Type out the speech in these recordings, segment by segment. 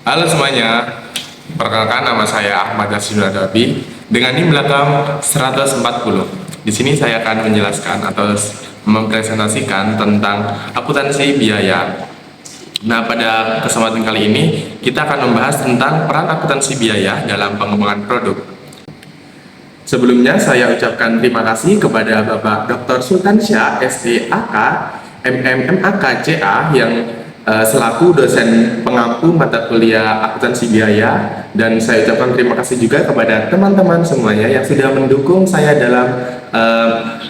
Halo semuanya, perkenalkan nama saya Ahmad Yasin Adabi dengan NIM belakang 140. Di sini saya akan menjelaskan atau mempresentasikan tentang akuntansi biaya. Nah, pada kesempatan kali ini kita akan membahas tentang peran akuntansi biaya dalam pengembangan produk. Sebelumnya saya ucapkan terima kasih kepada Bapak Dr. Sultansyah SEAK MMMAK CA yang selaku dosen pengampu mata kuliah akuntansi biaya, dan saya ucapkan terima kasih juga kepada teman-teman semuanya yang sudah mendukung saya dalam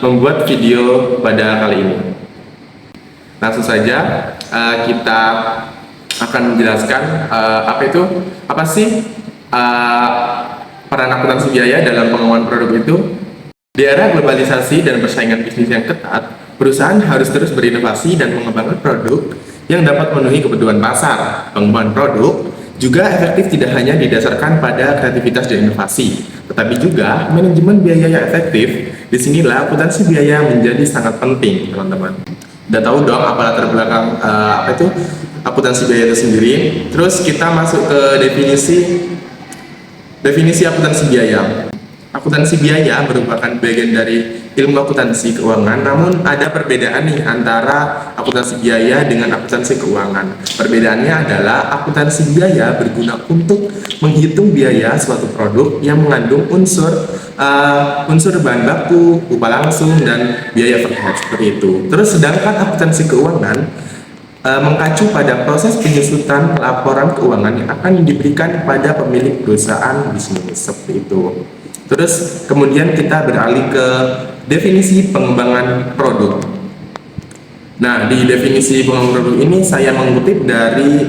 membuat video pada kali ini. Langsung saja kita akan menjelaskan apa sih peran akuntansi biaya dalam pengembangan produk itu. Di era globalisasi dan persaingan bisnis yang ketat, perusahaan harus terus berinovasi dan mengembangkan produk yang dapat memenuhi kebutuhan pasar. Pengembangan produk juga efektif tidak hanya didasarkan pada kreativitas dan inovasi, tetapi juga manajemen biaya yang efektif. Disinilah akuntansi biaya menjadi sangat penting, teman-teman. Udah tahu dong apa latar belakang akuntansi biaya itu sendiri. Terus kita masuk ke definisi akuntansi biaya. Akuntansi biaya merupakan bagian dari ilmu akuntansi keuangan, namun ada perbedaan nih antara akuntansi biaya dengan akuntansi keuangan. Perbedaannya adalah akuntansi biaya berguna untuk menghitung biaya suatu produk yang mengandung unsur bahan baku, upah langsung, dan biaya overhead seperti itu. Terus sedangkan akuntansi keuangan mengacu pada proses penyusutan laporan keuangan yang akan diberikan pada pemilik perusahaan bisnis seperti itu. Terus kemudian kita beralih ke definisi pengembangan produk. Nah, di definisi pengembangan produk ini saya mengutip dari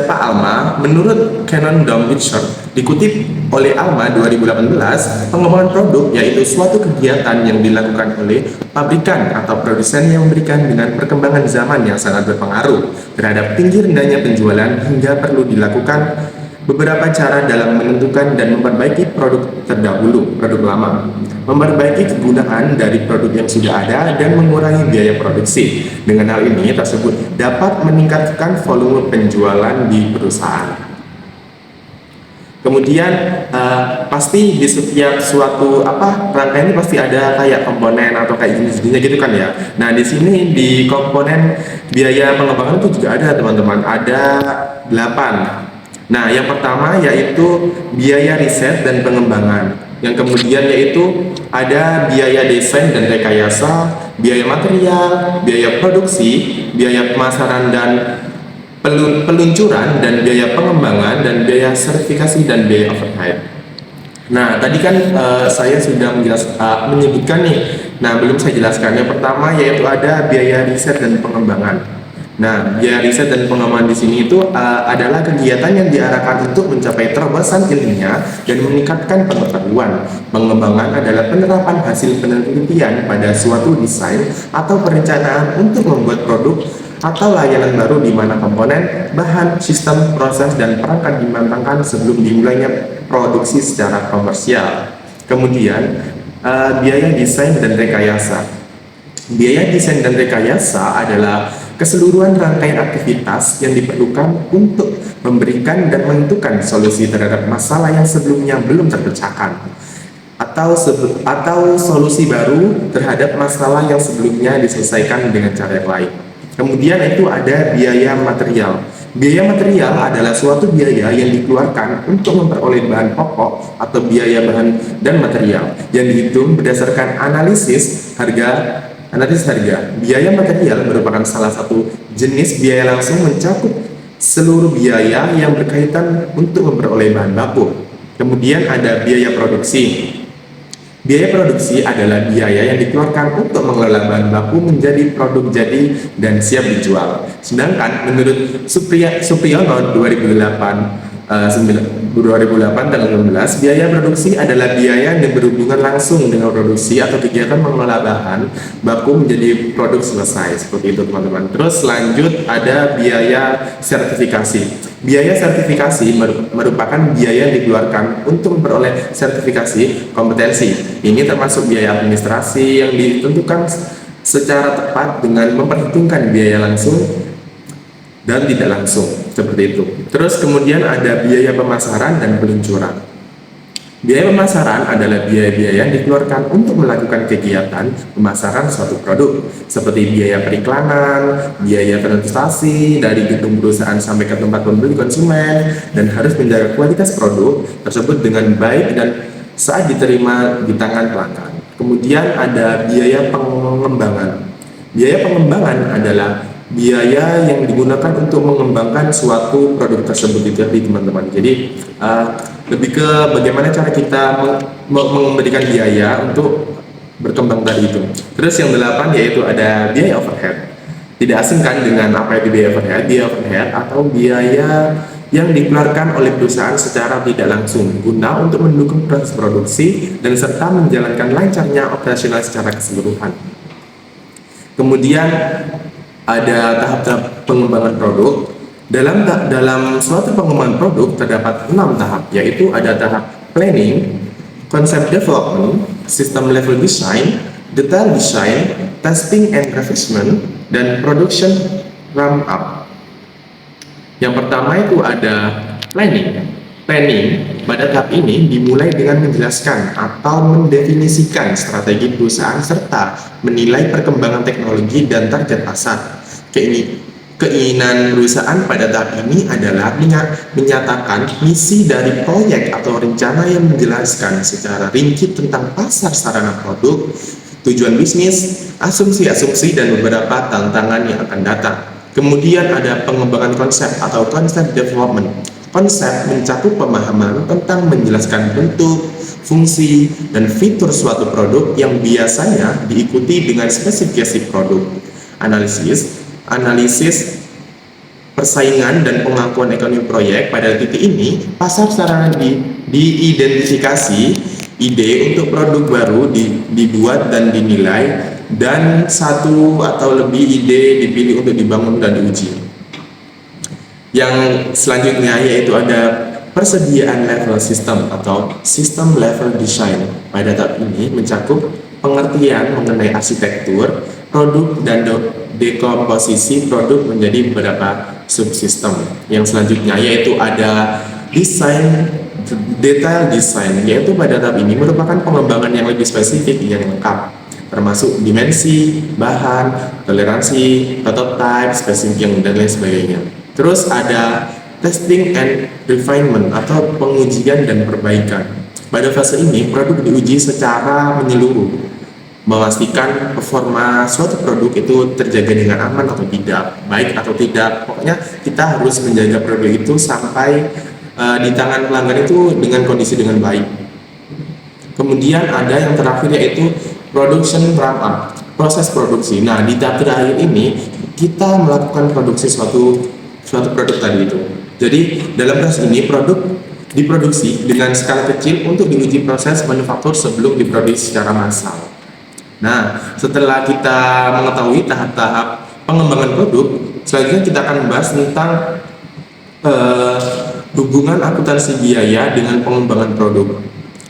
Alma. Menurut Canon Dom-Witcher, dikutip oleh Alma 2018, pengembangan produk yaitu suatu kegiatan yang dilakukan oleh pabrikan atau produsen yang memberikan dengan perkembangan zaman yang sangat berpengaruh terhadap tinggi rendahnya penjualan, hingga perlu dilakukan beberapa cara dalam menentukan dan memperbaiki produk terdahulu, produk lama, memperbaiki kegunaan dari produk yang sudah ada, dan mengurangi biaya produksi. Dengan hal ini tersebut dapat meningkatkan volume penjualan di perusahaan. Kemudian pasti di setiap suatu rangkaian ini pasti ada kayak komponen atau kayak jenis-jenisnya gitu kan ya. Nah, di sini di komponen biaya pengembangan itu juga ada, teman-teman. Ada 8. Nah, yang pertama yaitu biaya riset dan pengembangan. Yang kemudian yaitu ada biaya desain dan rekayasa, biaya material, biaya produksi, biaya pemasaran dan peluncuran, dan biaya pengembangan, dan biaya sertifikasi, dan biaya overhead. Nah, tadi kan saya sudah menyebutkan nih. Nah, belum saya jelaskan. Yang pertama yaitu ada biaya riset dan pengembangan. Nah, biaya riset dan pengembangan di sini itu adalah kegiatan yang diarahkan untuk mencapai terobosan ilmiah dan meningkatkan pengetahuan. Pengembangan adalah penerapan hasil penelitian pada suatu desain atau perencanaan untuk membuat produk atau layanan baru di mana komponen, bahan, sistem, proses, dan perangkat dimatangkan sebelum dimulainya produksi secara komersial. Kemudian, biaya desain dan rekayasa. Biaya desain dan rekayasa adalah keseluruhan rangkaian aktivitas yang diperlukan untuk memberikan dan menentukan solusi terhadap masalah yang sebelumnya belum terpecahkan, atau solusi baru terhadap masalah yang sebelumnya diselesaikan dengan cara yang lain. Kemudian itu ada biaya material. Biaya material adalah suatu biaya yang dikeluarkan untuk memperoleh bahan pokok atau biaya bahan dan material yang dihitung berdasarkan analisis harga. Biaya material merupakan salah satu jenis biaya langsung mencakup seluruh biaya yang berkaitan untuk memperoleh bahan baku. Kemudian ada biaya produksi. Biaya produksi adalah biaya yang dikeluarkan untuk mengelola bahan baku menjadi produk jadi dan siap dijual. Sedangkan menurut Supriyono 2008 tanggal 16, biaya produksi adalah biaya yang berhubungan langsung dengan produksi atau kegiatan mengelola bahan baku menjadi produk selesai. Seperti itu, teman-teman. Terus lanjut ada biaya sertifikasi. Biaya sertifikasi merupakan biaya yang dikeluarkan untuk memperoleh sertifikasi kompetensi. Ini termasuk biaya administrasi yang ditentukan secara tepat dengan memperhitungkan biaya langsung dan tidak langsung. seperti itu. Terus kemudian ada biaya pemasaran dan peluncuran. Biaya pemasaran adalah biaya-biaya yang dikeluarkan untuk melakukan kegiatan pemasaran suatu produk, seperti biaya periklanan, biaya transportasi dari gedung perusahaan sampai ke tempat pembeli konsumen, dan harus menjaga kualitas produk tersebut dengan baik dan saat diterima di tangan pelanggan. Kemudian ada biaya pengembangan. Biaya pengembangan adalah biaya yang digunakan untuk mengembangkan suatu produk tersebut itu tadi teman-teman. Jadi lebih ke bagaimana cara kita memberikan biaya untuk berkembang tadi itu. Terus yang 8 yaitu ada biaya overhead. Tidak asing kan dengan apa itu biaya overhead? Biaya overhead atau biaya yang dikeluarkan oleh perusahaan secara tidak langsung guna untuk mendukung proses produksi dan serta menjalankan lancarnya operasional secara keseluruhan. Kemudian ada tahap-tahap pengembangan produk. Dalam suatu pengembangan produk terdapat 6 tahap, yaitu ada tahap planning, concept development, system level design, detail design, testing and refinement, dan production ramp up. Yang pertama itu ada planning. Planning pada tahap ini dimulai dengan menjelaskan atau mendefinisikan strategi perusahaan serta menilai perkembangan teknologi dan target pasar. Keinginan perusahaan pada tahap ini adalah menyatakan misi dari proyek atau rencana yang menjelaskan secara rinci tentang pasar sarana produk, tujuan bisnis, asumsi-asumsi, dan beberapa tantangan yang akan datang. Kemudian ada pengembangan konsep atau concept development. Konsep mencakup pemahaman tentang menjelaskan bentuk, fungsi, dan fitur suatu produk yang biasanya diikuti dengan spesifikasi produk. Analisis persaingan dan pengakuan ekonomi proyek. Pada titik ini, pasar sarana diidentifikasi, ide untuk produk baru dibuat dan dinilai, dan satu atau lebih ide dipilih untuk dibangun dan diuji. Yang selanjutnya yaitu ada persediaan level system atau system level design. Pada tahap ini mencakup pengertian mengenai arsitektur produk dan dekomposisi produk menjadi beberapa subsistem. Yang selanjutnya yaitu ada detail design, yaitu pada tahap ini merupakan pengembangan yang lebih spesifik yang lengkap, termasuk dimensi, bahan, toleransi, prototype, spesifik dan lain sebagainya. Terus ada testing and refinement atau pengujian dan perbaikan. Pada fase ini produk diuji secara menyeluruh, memastikan performa suatu produk itu terjaga dengan aman atau tidak, baik atau tidak. Pokoknya kita harus menjaga produk itu sampai di tangan pelanggan itu dengan kondisi dengan baik. Kemudian ada yang terakhir yaitu production ramp up, proses produksi. Nah, di tahap terakhir ini kita melakukan produksi suatu produk tadi itu. Jadi dalam proses ini produk diproduksi dengan skala kecil untuk diuji proses manufaktur sebelum diproduksi secara massal. Nah, setelah kita mengetahui tahap-tahap pengembangan produk, selanjutnya kita akan membahas tentang hubungan akuntansi biaya dengan pengembangan produk.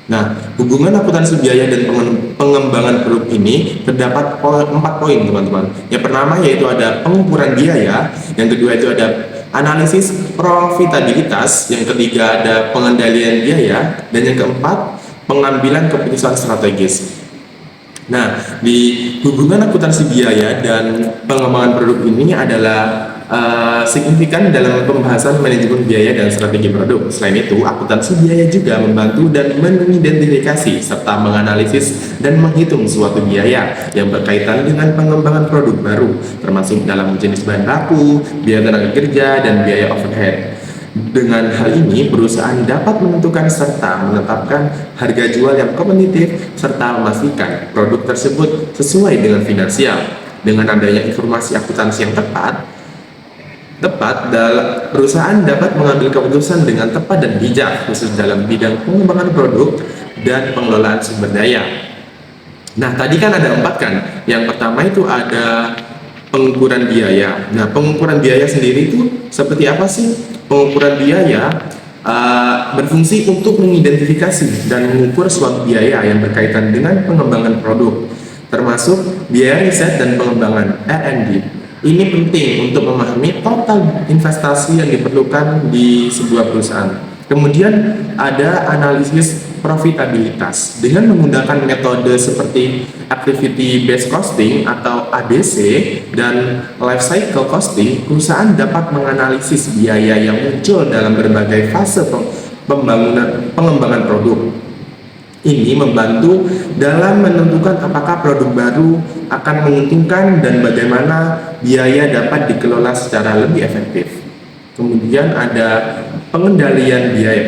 Nah, hubungan akuntansi biaya dan pengembangan produk ini terdapat 4 poin, teman-teman. Yang pertama yaitu ada pengukuran biaya, yang kedua itu ada analisis profitabilitas, yang ketiga ada pengendalian biaya, dan yang keempat pengambilan keputusan strategis. Nah, di hubungan akuntansi biaya dan pengembangan produk ini adalah signifikan dalam pembahasan manajemen biaya dan strategi produk. Selain itu, akuntansi biaya juga membantu dan mengidentifikasi serta menganalisis dan menghitung suatu biaya yang berkaitan dengan pengembangan produk baru, termasuk dalam jenis bahan baku, biaya tenaga kerja, dan biaya overhead. Dengan hal ini, perusahaan dapat menentukan serta menetapkan harga jual yang kompetitif serta memastikan produk tersebut sesuai dengan finansial. Dengan adanya informasi akuntansi yang tepat, perusahaan dapat mengambil keputusan dengan tepat dan bijak, khusus dalam bidang pengembangan produk dan pengelolaan sumber daya. Nah, tadi kan ada 4 kan. Yang pertama itu ada pengukuran biaya. Nah, pengukuran biaya sendiri itu seperti apa sih? Pengukuran biaya berfungsi untuk mengidentifikasi dan mengukur suatu biaya yang berkaitan dengan pengembangan produk, termasuk biaya riset dan pengembangan R&D. Ini penting untuk memahami total investasi yang diperlukan di sebuah perusahaan. Kemudian ada analisis profitabilitas dengan menggunakan metode seperti activity based costing atau ABC dan life cycle costing. Perusahaan dapat menganalisis biaya yang muncul dalam berbagai fase pengembangan produk. Ini membantu dalam menentukan apakah produk baru akan menguntungkan dan bagaimana biaya dapat dikelola secara lebih efektif. Kemudian ada pengendalian biaya.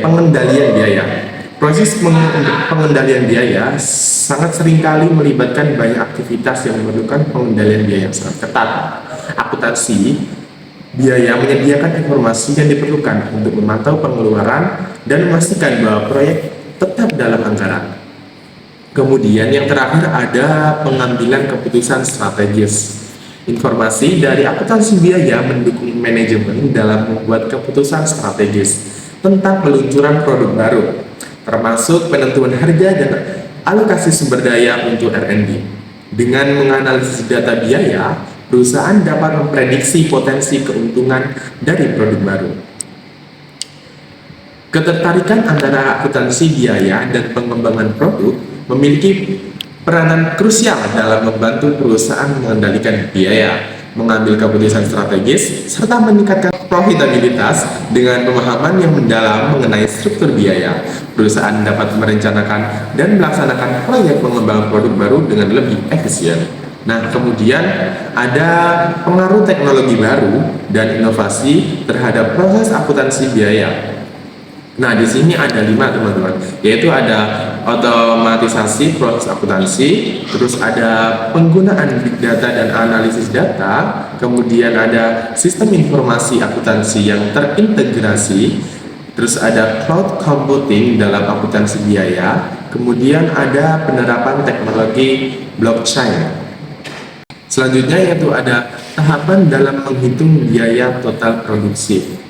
Proses pengendalian biaya sangat seringkali melibatkan banyak aktivitas yang memerlukan pengendalian biaya yang sangat ketat. Akuntansi biaya menyediakan informasi yang diperlukan untuk memantau pengeluaran dan memastikan bahwa proyek tetap dalam anggaran. Kemudian yang terakhir ada pengambilan keputusan strategis. Informasi dari akuntansi biaya mendukung manajemen dalam membuat keputusan strategis tentang peluncuran produk baru, termasuk penentuan harga dan alokasi sumber daya untuk R&D. Dengan menganalisis data biaya, perusahaan dapat memprediksi potensi keuntungan dari produk baru. Ketertarikan antara akuntansi biaya dan pengembangan produk memiliki peranan krusial dalam membantu perusahaan mengendalikan biaya, mengambil keputusan strategis, serta meningkatkan profitabilitas. Dengan pemahaman yang mendalam mengenai struktur biaya, perusahaan dapat merencanakan dan melaksanakan proyek pengembangan produk baru dengan lebih efisien. Nah, kemudian ada pengaruh teknologi baru dan inovasi terhadap proses akuntansi biaya. Nah, di sini ada 5 teman-teman, yaitu ada otomatisasi proses akuntansi, terus ada penggunaan big data dan analisis data, kemudian ada sistem informasi akuntansi yang terintegrasi, terus ada cloud computing dalam akuntansi biaya, kemudian ada penerapan teknologi blockchain. Selanjutnya yaitu ada tahapan dalam menghitung biaya total produksi.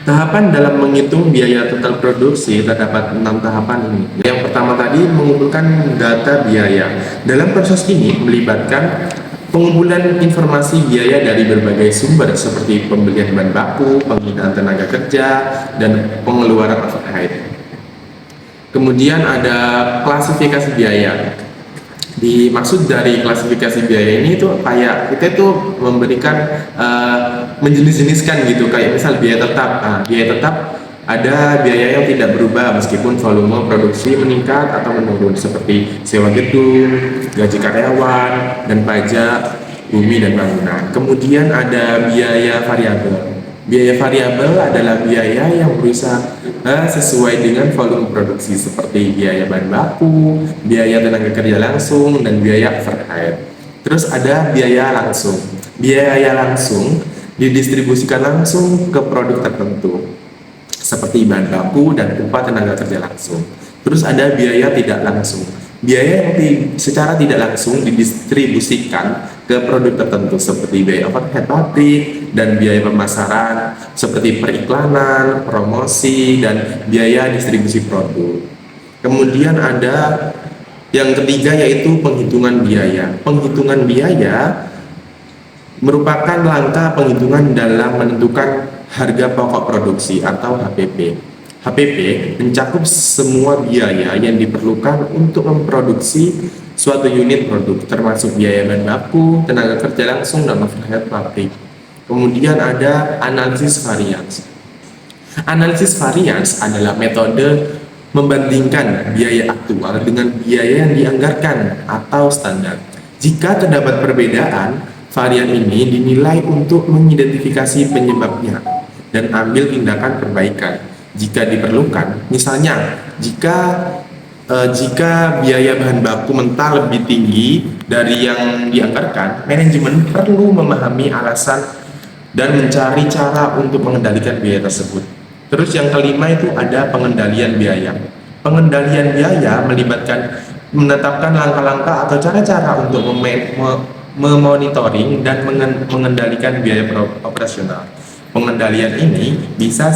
Tahapan dalam menghitung biaya total produksi terdapat 6 tahapan ini. Yang pertama tadi mengumpulkan data biaya. Dalam proses ini melibatkan pengumpulan informasi biaya dari berbagai sumber seperti pembelian bahan baku, penggunaan tenaga kerja, dan pengeluaran overhead. Kemudian ada klasifikasi biaya. Dimaksud dari klasifikasi biaya ini tuh kayak kita tuh memberikan menjenis-jeniskan gitu, kayak misal biaya tetap. Nah, biaya tetap ada biaya yang tidak berubah meskipun volume produksi meningkat atau menurun, seperti sewa gedung, gaji karyawan, dan pajak bumi dan bangunan. Kemudian ada biaya variabel. Biaya variabel adalah biaya yang berusaha sesuai dengan volume produksi, seperti biaya bahan baku, biaya tenaga kerja langsung, dan biaya overhead. Terus ada biaya langsung. Biaya langsung didistribusikan langsung ke produk tertentu, seperti bahan baku dan upah tenaga kerja langsung. Terus ada biaya tidak langsung. Biaya yang secara tidak langsung didistribusikan ke produk tertentu, seperti biaya overhead pabrik dan biaya pemasaran, seperti periklanan, promosi, dan biaya distribusi produk. Kemudian ada yang ketiga yaitu penghitungan biaya. Penghitungan biaya merupakan langkah penghitungan dalam menentukan harga pokok produksi atau HPP. HPP mencakup semua biaya yang diperlukan untuk memproduksi suatu unit produk, termasuk biaya bahan baku, tenaga kerja langsung, dan overhead pabrik. Kemudian ada analisis varians. Analisis varians adalah metode membandingkan biaya aktual dengan biaya yang dianggarkan atau standar. Jika terdapat perbedaan, varian ini dinilai untuk mengidentifikasi penyebabnya dan ambil tindakan perbaikan jika diperlukan. Misalnya, jika biaya bahan baku mentah lebih tinggi dari yang dianggarkan, manajemen perlu memahami alasan dan mencari cara untuk mengendalikan biaya tersebut. Terus yang kelima itu ada pengendalian biaya. Pengendalian biaya melibatkan menetapkan langkah-langkah atau cara-cara untuk memonitoring dan mengendalikan biaya operasional. Pengendalian ini bisa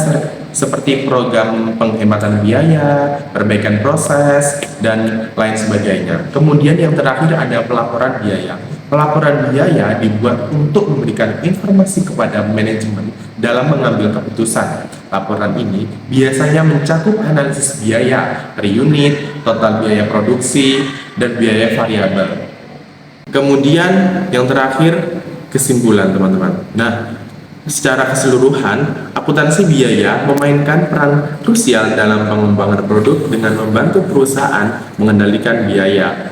seperti program penghematan biaya, perbaikan proses, dan lain sebagainya. Kemudian yang terakhir ada pelaporan biaya. Pelaporan biaya dibuat untuk memberikan informasi kepada manajemen dalam mengambil keputusan. Laporan ini biasanya mencakup analisis biaya per unit, total biaya produksi, dan biaya variabel. Kemudian yang terakhir, kesimpulan teman-teman. Nah, secara keseluruhan, akuntansi biaya memainkan peran krusial dalam pengembangan produk dengan membantu perusahaan mengendalikan biaya,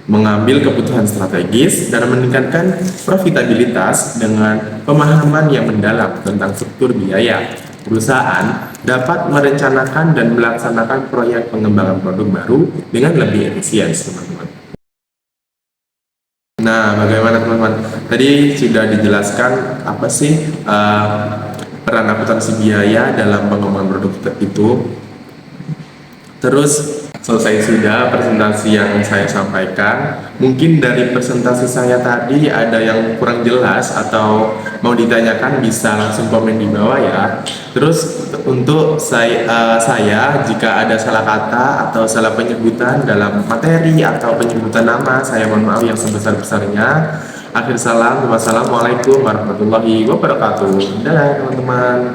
mengambil kebutuhan strategis, dan meningkatkan profitabilitas dengan pemahaman yang mendalam tentang struktur biaya. Perusahaan dapat merencanakan dan melaksanakan proyek pengembangan produk baru dengan lebih efisien, teman-teman. Nah, bagaimana teman-teman? Tadi sudah dijelaskan apa sih peran akuntansi biaya dalam pengembangan produk itu. Terus selesai sudah presentasi yang saya sampaikan. Mungkin dari presentasi saya tadi ada yang kurang jelas atau mau ditanyakan bisa langsung komen di bawah ya. Terus untuk saya jika ada salah kata atau salah penyebutan dalam materi atau penyebutan nama, saya mohon maaf yang sebesar-besarnya. Akhir salam, wassalamualaikum warahmatullahi wabarakatuh. Dadah teman-teman.